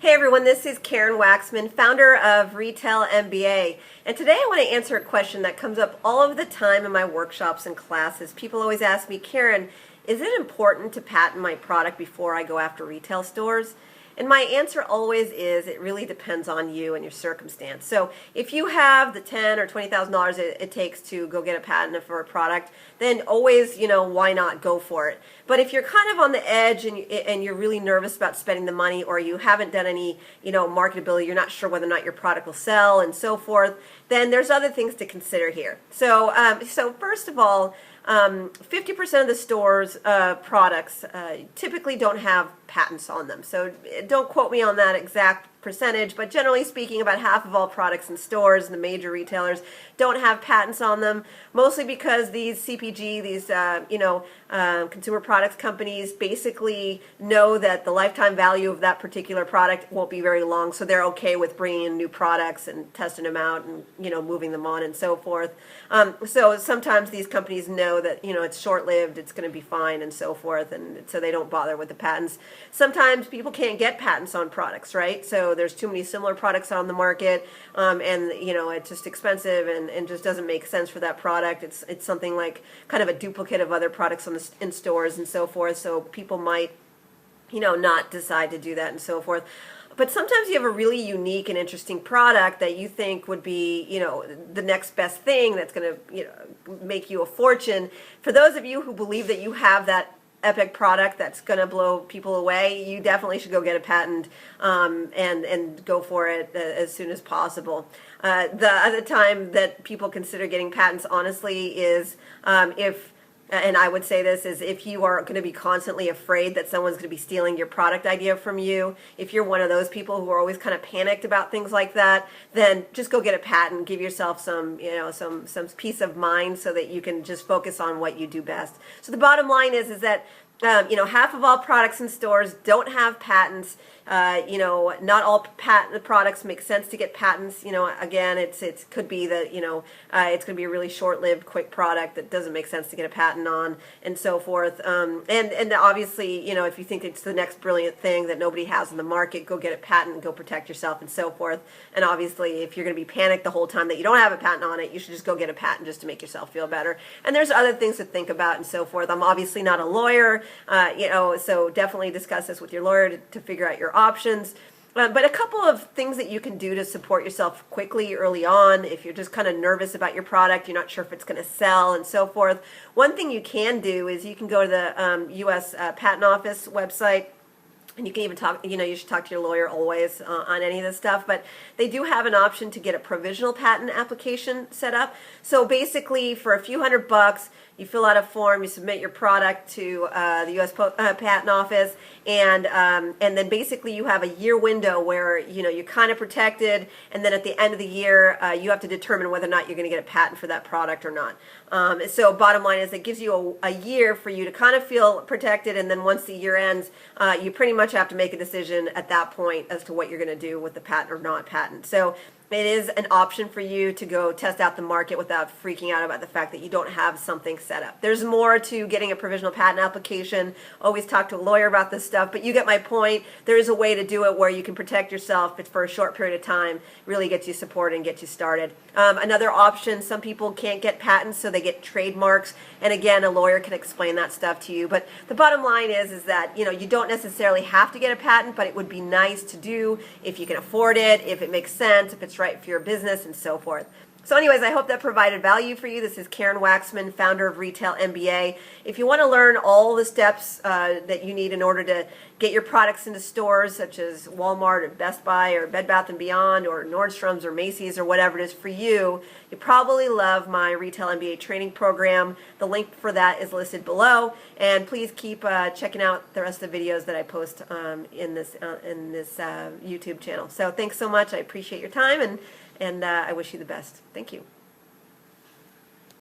Hey everyone, this is Karen Waksman, founder of Retail MBA, and today I want to answer a question that comes up all of the time in my workshops and classes. People always ask me, Karen, is it important to patent my product before I go after retail stores? And my answer always is it really depends on you and your circumstance. So if you have the $10,000 or $20,000 it takes to go get a patent for a product, then always, why not go for it? But if you're kind of on the edge and you're really nervous about spending the money, or you haven't done any, marketability, you're not sure whether or not your product will sell and so forth, then there's other things to consider here. So, first of all, 50% of the store's products typically don't have patents on them. So don't quote me on that exact percentage, but generally speaking, about half of all products in stores, the major retailers, don't have patents on them, mostly because these CPG, these consumer products companies basically know that the lifetime value of that particular product won't be very long, so they're okay with bringing in new products and testing them out and moving them on and so forth. So sometimes these companies know that it's short-lived, it's going to be fine and so forth, and so they don't bother with the patents. Sometimes people can't get patents on products, right? So there's too many similar products on the market, and it's just expensive and just doesn't make sense for that product. It's something like kind of a duplicate of other products in stores and so forth. So people might not decide to do that and so forth. But sometimes you have a really unique and interesting product that you think would be, the next best thing that's going to, make you a fortune. For those of you who believe that you have that epic product that's going to blow people away, you definitely should go get a patent and go for it as soon as possible. The other time that people consider getting patents, honestly, is and I would say this, is if you are going to be constantly afraid that someone's going to be stealing your product idea from you. If you're one of those people who are always kind of panicked about things like that, then just go get a patent, give yourself some peace of mind so that you can just focus on what you do best. So the bottom line is that half of all products in stores don't have patents. Not all patent products make sense to get patents. Again, it could be that it's going to be a really short-lived, quick product that doesn't make sense to get a patent on, and so forth. And obviously, if you think it's the next brilliant thing that nobody has in the market, go get a patent and go protect yourself and so forth. And obviously, if you're going to be panicked the whole time that you don't have a patent on it, you should just go get a patent just to make yourself feel better. And there's other things to think about and so forth. I'm obviously not a lawyer. So definitely discuss this with your lawyer to figure out your options. But a couple of things that you can do to support yourself quickly early on, if you're just kind of nervous about your product, you're not sure if it's going to sell and so forth. One thing you can do is you can go to the U.S. Patent Office website. And you can even talk, you should talk to your lawyer always on any of this stuff, but they do have an option to get a provisional patent application set up. So basically, for a few $100, you fill out a form, you submit your product to the U.S. Patent Office, and then basically you have a year window where you're kind of protected, and then at the end of the year you have to determine whether or not you're going to get a patent for that product or not. So bottom line is it gives you a year for you to kind of feel protected, and then once the year ends, you pretty much have to make a decision at that point as to what you're going to do with the patent or not patent. So it is an option for you to go test out the market without freaking out about the fact that you don't have something set up. There's more to getting a provisional patent application. Always talk to a lawyer about this stuff, but you get my point. There is a way to do it where you can protect yourself. It's for a short period of time, really get you support and get you started. Another option, some people can't get patents, so they get trademarks, and again, a lawyer can explain that stuff to you. But the bottom line is that you don't necessarily have to get a patent, but it would be nice to do if you can afford it, if it makes sense, if it's right for your business and so forth. So anyways, I hope that provided value for you. This is Karen Waksman, founder of Retail MBA. If you want to learn all the steps that you need in order to get your products into stores such as Walmart or Best Buy or Bed Bath & Beyond or Nordstrom's or Macy's or whatever it is for you, you probably love my Retail MBA training program. The link for that is listed below. And please keep checking out the rest of the videos that I post in this YouTube channel. So thanks so much. I appreciate your time, and I wish you the best. Thank you.